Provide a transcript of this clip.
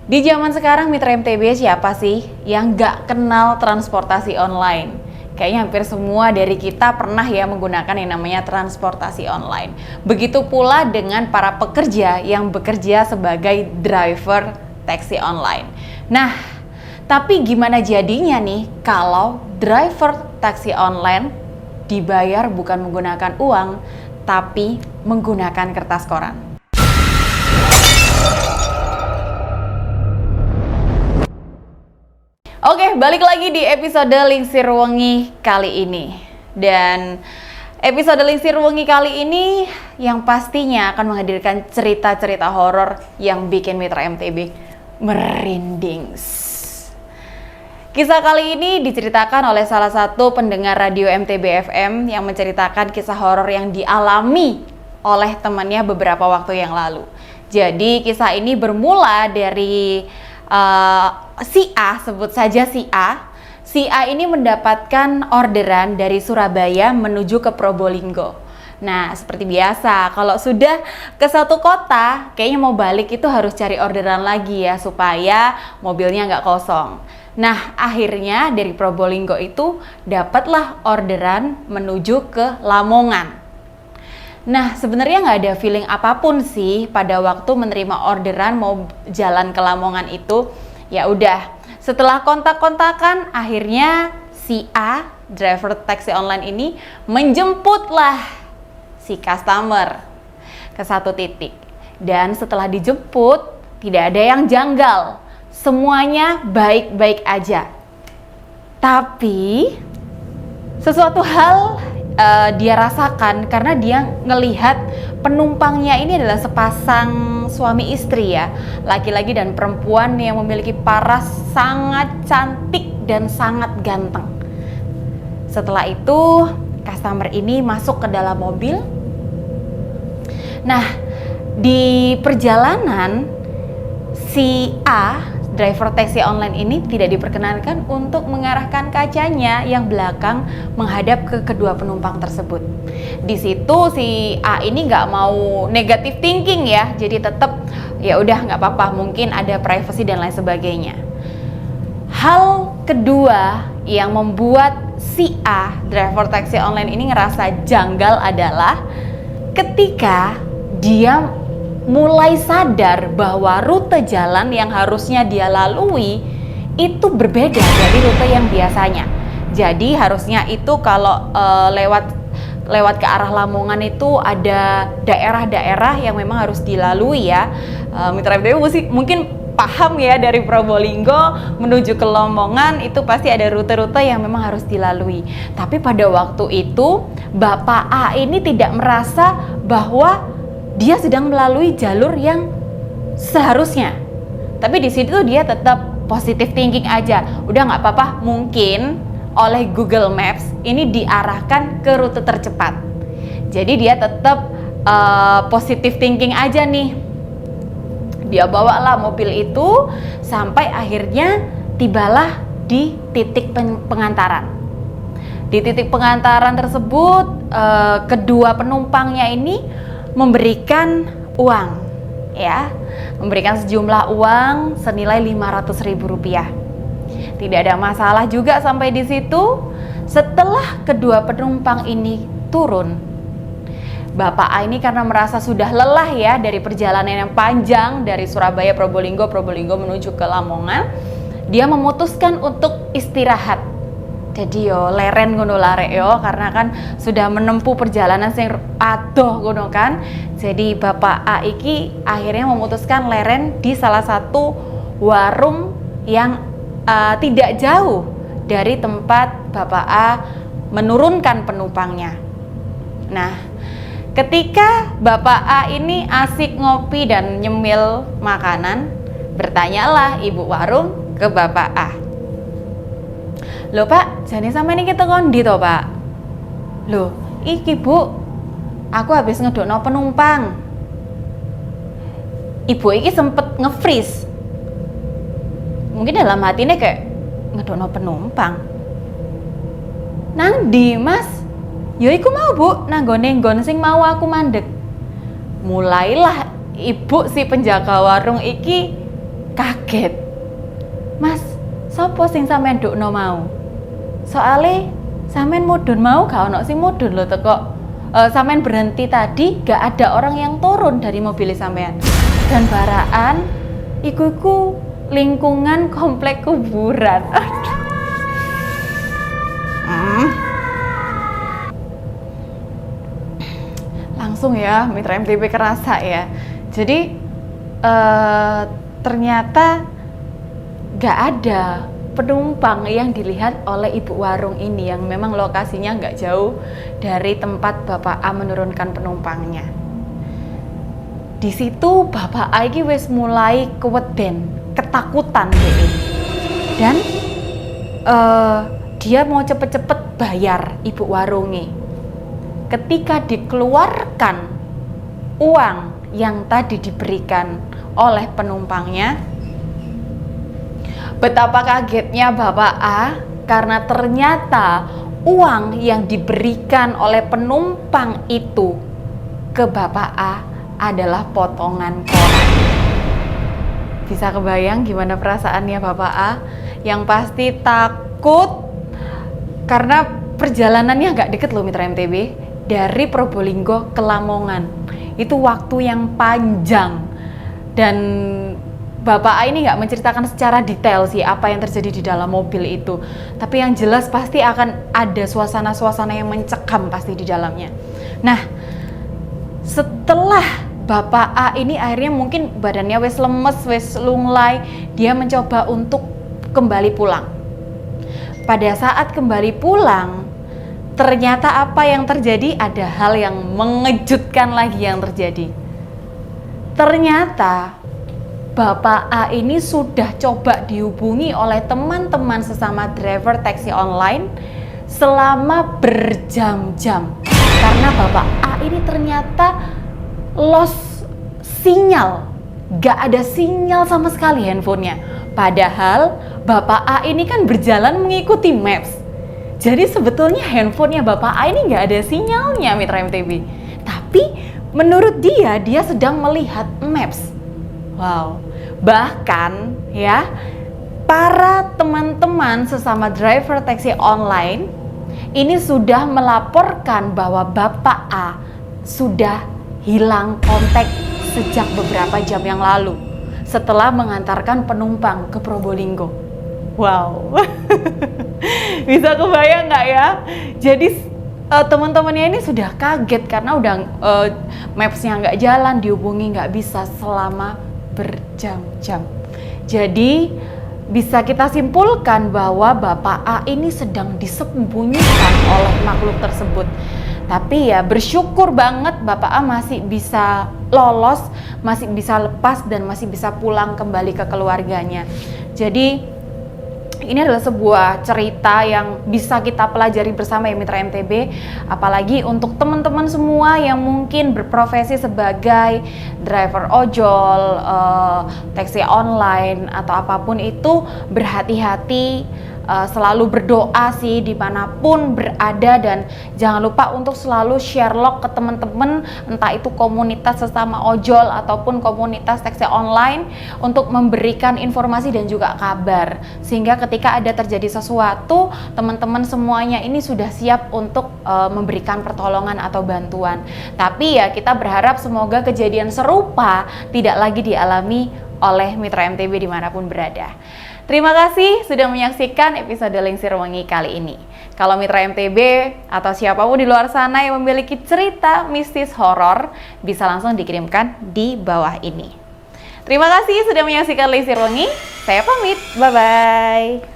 Di zaman sekarang Mitra MTB siapa sih yang nggak kenal transportasi online? Kayaknya hampir semua dari kita pernah ya menggunakan yang namanya transportasi online. Begitu pula dengan para pekerja yang bekerja sebagai driver taksi online. Nah, tapi gimana jadinya nih kalau driver taksi online dibayar bukan menggunakan uang, tapi menggunakan kertas koran? Oke, balik lagi di episode Lingsir Wengi kali ini. Dan episode Lingsir Wengi kali ini yang pastinya akan menghadirkan cerita-cerita horor yang bikin Mitra MTB merinding. Kisah kali ini diceritakan oleh salah satu pendengar radio MTB FM yang menceritakan kisah horor yang dialami oleh temannya beberapa waktu yang lalu. Jadi kisah ini bermula dari si A, sebut saja si A. Si A ini mendapatkan orderan dari Surabaya menuju ke Probolinggo. Nah, seperti biasa, kalau sudah ke satu kota, kayaknya mau balik itu harus cari orderan lagi ya, supaya mobilnya nggak kosong. Nah, akhirnya dari Probolinggo itu dapatlah orderan menuju ke Lamongan. Nah, sebenarnya nggak ada feeling apapun sih pada waktu menerima orderan mau jalan ke Lamongan itu. Ya udah, setelah kontak-kontakan, akhirnya si A, driver taksi online ini menjemputlah si customer ke satu titik. Dan setelah dijemput, tidak ada yang janggal. Semuanya baik-baik aja. Tapi sesuatu hal dia rasakan karena dia ngelihat penumpangnya ini adalah sepasang suami istri ya, laki-laki dan perempuan yang memiliki paras sangat cantik dan sangat ganteng. Setelah itu customer ini masuk ke dalam mobil. Nah, di perjalanan si A, driver taksi online ini tidak diperkenankan untuk mengarahkan kacanya yang belakang menghadap ke kedua penumpang tersebut. Di situ si A ini nggak mau negative thinking ya, jadi tetap ya udah nggak apa-apa, mungkin ada privacy dan lain sebagainya. Hal kedua yang membuat si A, driver taksi online ini ngerasa janggal adalah ketika dia mulai sadar bahwa rute jalan yang harusnya dia lalui itu berbeda dari rute yang biasanya. Jadi harusnya itu kalau lewat ke arah Lamongan itu ada daerah-daerah yang memang harus dilalui ya. Mitra MTB mungkin paham ya, dari Probolinggo menuju ke Lamongan itu pasti ada rute-rute yang memang harus dilalui. Tapi pada waktu itu Bapak A ini tidak merasa bahwa dia sedang melalui jalur yang seharusnya. Tapi di situ dia tetap positive thinking aja. Udah nggak apa-apa, mungkin oleh Google Maps ini diarahkan ke rute tercepat. Jadi dia tetap positive thinking aja nih. Dia bawalah mobil itu sampai akhirnya tibalah di titik pengantaran. Di titik pengantaran tersebut kedua penumpangnya ini memberikan uang ya, memberikan sejumlah uang senilai Rp500.000. Tidak ada masalah juga sampai di situ. Setelah kedua penumpang ini turun, Bapak A ini karena merasa sudah lelah ya dari perjalanan yang panjang dari Surabaya Probolinggo menuju ke Lamongan, dia memutuskan untuk istirahat. Jadi yo leren ngono larek yo, karena kan sudah menempuh perjalanan sing adoh ngono kan. Jadi Bapak A iki akhirnya memutuskan leren di salah satu warung yang tidak jauh dari tempat Bapak A menurunkan penumpangnya. Nah, ketika Bapak A ini asik ngopi dan nyemil makanan, bertanyalah ibu warung ke Bapak A. Loh Pak, jane sampeyan iki teko ndi to Pak? Loh, iki Bu, aku habis ngedokno penumpang. Ibu iki sempet nge-freeze. Mungkin dalam hatinya kayak ngedokno penumpang. Nang ndi Mas? Ya iku mau Bu, nang nggon sing mau aku mandek. Mulailah ibu si penjaga warung iki kaget. Mas, sopo sing sampean ndukno mau? Soale sampean mudhun mau gak ono sing mudhun lho teko. Sampean berhenti tadi gak ada orang yang turun dari mobil sampean. Dan baraan iku lingkungan komplek kuburan. Langsung ya Mitra MTB kerasa ya. Jadi ternyata gak ada penumpang yang dilihat oleh ibu warung ini yang memang lokasinya nggak jauh dari tempat Bapak A menurunkan penumpangnya. Di situ Bapak A ini wis mulai keweden, ketakutan deh. Dan dia mau cepet-cepet bayar ibu warungi. Ketika dikeluarkan uang yang tadi diberikan oleh penumpangnya, betapa kagetnya Bapak A karena ternyata uang yang diberikan oleh penumpang itu ke Bapak A adalah potongan koran. Bisa kebayang gimana perasaannya Bapak A? Yang pasti takut karena perjalanannya nggak deket loh Mitra MTB. Dari Probolinggo ke Lamongan. Itu waktu yang panjang. Dan Bapak A ini nggak menceritakan secara detail sih apa yang terjadi di dalam mobil itu. Tapi yang jelas pasti akan ada suasana-suasana yang mencekam pasti di dalamnya. Nah, setelah Bapak A ini akhirnya mungkin badannya wes lemes, wes lunglai, dia mencoba untuk kembali pulang. Pada saat kembali pulang, ternyata apa yang terjadi? Ada hal yang mengejutkan lagi yang terjadi. Ternyata Bapak A ini sudah coba dihubungi oleh teman-teman sesama driver taksi online selama berjam-jam. Karena Bapak A ini ternyata lost sinyal. Gak ada sinyal sama sekali handphonenya. Padahal Bapak A ini kan berjalan mengikuti maps. Jadi sebetulnya handphonenya Bapak A ini nggak ada sinyalnya Mitra MTB. Tapi menurut dia sedang melihat maps. Wow. Bahkan ya, para teman-teman sesama driver taksi online ini sudah melaporkan bahwa Bapak A sudah hilang kontak sejak beberapa jam yang lalu setelah mengantarkan penumpang ke Probolinggo. Wow. Bisa kebayang nggak ya? Jadi teman-temannya ini sudah kaget karena udah mapsnya nggak jalan, dihubungi nggak bisa selama berjam-jam. Jadi bisa kita simpulkan bahwa Bapak A ini sedang disembunyikan oleh makhluk tersebut. Tapi ya bersyukur banget Bapak A masih bisa lolos, masih bisa lepas dan masih bisa pulang kembali ke keluarganya. Jadi ini adalah sebuah cerita yang bisa kita pelajari bersama ya Mitra MTB. Apalagi untuk teman-teman semua yang mungkin berprofesi sebagai driver ojol, taksi online atau apapun itu, berhati-hati, selalu berdoa sih dimanapun berada, dan jangan lupa untuk selalu share log ke teman-teman, entah itu komunitas sesama ojol ataupun komunitas taksi online, untuk memberikan informasi dan juga kabar, sehingga ketika ada terjadi sesuatu, teman-teman semuanya ini sudah siap untuk memberikan pertolongan atau bantuan. Tapi ya kita berharap semoga kejadian serupa tidak lagi dialami oleh Mitra MTB dimanapun berada. Terima kasih sudah menyaksikan episode Lingsir Wengi kali ini. Kalau Mitra MTB atau siapapun di luar sana yang memiliki cerita mistis horor, bisa langsung dikirimkan di bawah ini. Terima kasih sudah menyaksikan Lingsir Wengi. Saya pamit, bye-bye.